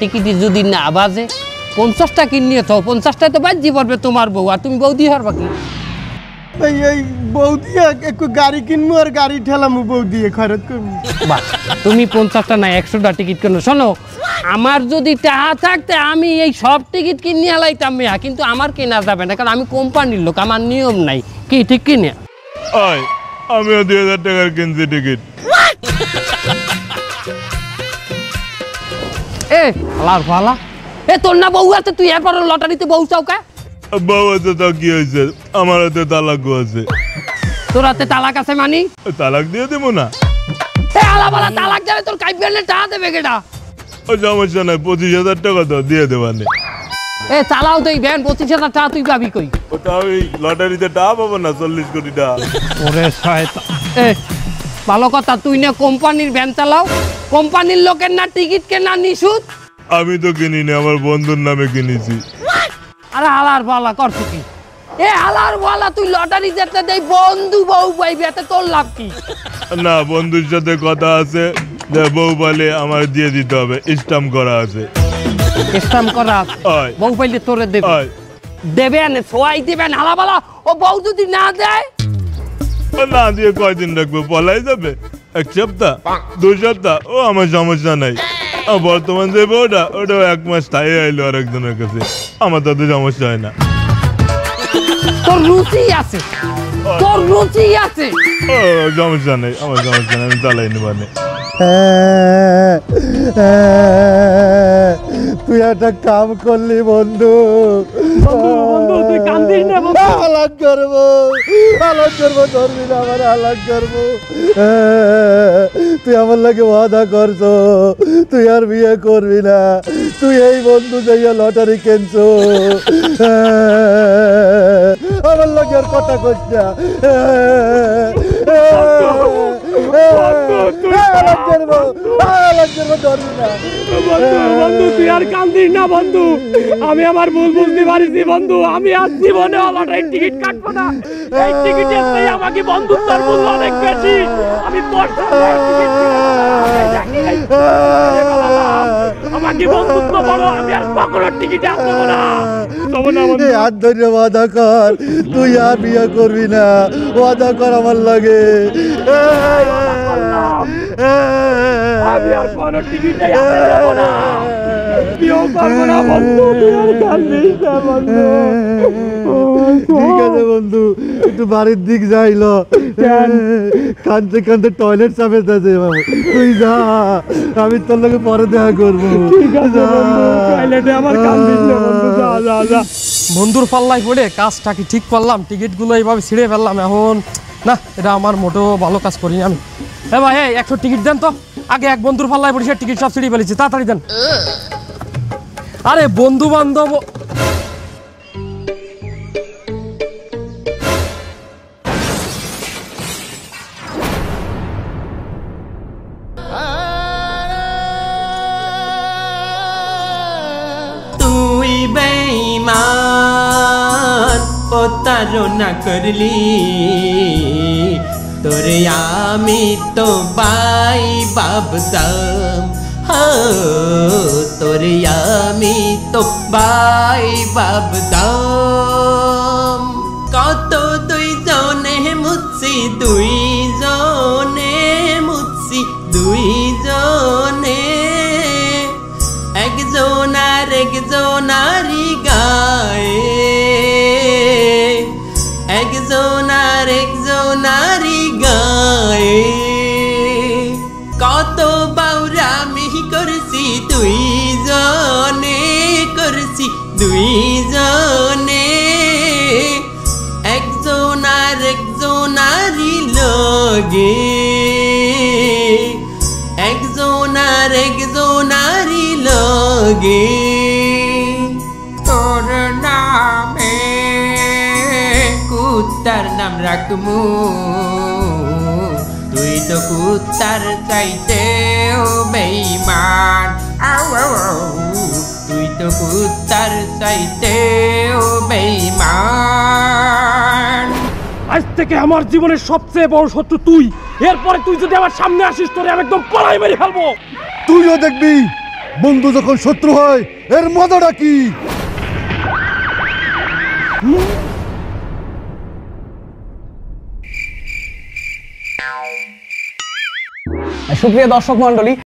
Ticket যদি না বাজে 50টা কিনিয়ে তো 50টা তো বাজি পড়বে তোমার বউ আর তুমি বৌদি হারবা কি এই বৌদি একটু গাড়ি কিনবো আর গাড়ি ঠেলামু বৌদি খরচ করবো বাহ তুমি 50টা না 100টা টিকিট কিনো শোনো আমার যদি টাকা থাকতে আমি এই সব টিকিট কিনে আলাইতাম মিয়া কিন্তু আমার কেনা যাবে না কারণ আমি কোম্পানির লোক আমার নিয়ম নাই কি ঠিক কিনে ওই আমিও 2000 টাকার কিনছি টিকিট এ আলার ভালা এ তোর না বউ আছে তুই এরপর লটারিতে বউ চাও কা বউ আছে তো কি হয়েছে আমার হাতে তালাক আছে তোর হাতে তালাক আছে মানি তালাক দিয়ে দেবো না এ আলা বালা তালাক দেবে তোর কাইবেলে টাকা দেবে কেডা ও সমস্যা নাই 25000 টাকা তো দিয়ে দেবানে এ চালাও তুই ভ্যান 25000 টাকা তুই পাবি কই ওটা ওই লটারিতে টাকা পাবো না 40 কোটি টাকা ওরে শয়তান এ ভালো কথা তুই না কোম্পানির ভ্যান চালাও কোম্পানির লোকের না টিকিট কেনা নিশুত আমি তো কিনিনি আমার বন্ধুর নামে কিনেছি আরে হালার বালা করছ কি এ হালার বালা তুই লটারি যেতে দেই বন্ধু বউ পাইবি এতে তোর লাভ কি না বন্ধুর সাথে কথা আছে যে বউ বলে আমার দিয়ে দিতে হবে স্ট্যাম্প করা আছে স্ট্যাম্প করা আছে বউ পাইলে তোরে দেবে দেবেন সোয়াই দিবেন হালা বালা ও বউ যদি না দেয় না দিয়ে কয়দিন রাখবো পলাই যাবে 1 সপ্তাহ 2 সপ্তাহ ও আমার সমস্যা নাই বর্তমান যে বউটা ওটাও 1 মাস তাই আইলো আর একজনের কাছে আমার তাতে সমস্যা হয় না তোর রুচি আছে তোর রুচি আছে ও সমস্যা নেই আমার সমস্যা নেই আমি চালাই নেবানে তুই একটা কাম করলি বন্ধু তুই কান্দিস না আলাগ করবো ধরবি না আমার আলাগ করবো তুই আমার লাগে ওয়াদা করছো তুই আর বিয়ে করবি না তুই এই বন্ধু যাইয়া লটারি কিনছো আমার লাগে আর কথা কইস না তুই আর কান্দিস না বন্ধু আমি আমার ভুল বুঝতে পারিছি বন্ধু আমি আর জীবনে লটারি টিকিট কাটবো না এই টিকিটের চেয়ে আমাকে বন্ধুত্বের মূল্য অনেক বেশি আমি আমাকে বন্ধুত্ব বড় আমি আর কখনো টিকিট আনবো না হাত ধরে ওয়াদা কর তুই আর বিয়ে করবি না ওয়াদা কর আমার লাগে আমি আর কোনো টিকিট আনবো না বিয়ে করবো না বন্ধু তুই আর কান্দিস না বন্ধু ঠিক আছে বন্ধু একটু বাড়ির দিক যাইলো কানতে কানতে টয়লেট চাপে যাচ্ছে বাবু তুই যা আমি তোর লগে পরে দেখা করবো টয়লেটে আমার কান্দিস না বন্ধু যা যা যা বন্ধুর পাল্লায় পড়ে কাজটা কি ঠিক করলাম টিকিটগুলো এইভাবে ছিঁড়ে ফেললাম এখন না এটা আমার মোটেও ভালো কাজ করিনি আমি হ্যাঁ ভাই 100 টিকিট দেন তো আগে এক বন্ধুর পাল্লায় পড়ে সে টিকিট সব ছিঁড়ে ফেলেছি তাড়াতাড়ি দেন আরে বন্ধু বান্ধব তুই বেঈমান প্রতারণা করলি তোরে আমি তো বাই ভাবতাম তোরে আমি তো বাই ভাবতাম কত দুইজনে মুছি দুইজনে একজনারি গায়ে কত বাউরামি করছি দুইজনে একজনারি লগে একজনারি লগে তোর নামে কুত্তার নাম রাখমু তুই তো কুত্তার চাইতেও বেঈমান তুই তো কুত্তার চাইতেও বেঈমান আজ থেকে আমার জীবনের সবচেয়ে বড় শত্রু তুই এরপরে তুই যদি আমার সামনে আসিস তোরে আমি একদম পলাই মেরে ফেলবো তুইও দেখবি বন্ধু যখন শত্রু হয় এর মজাটা কি? সুপ্রিয় দর্শক মন্ডলী,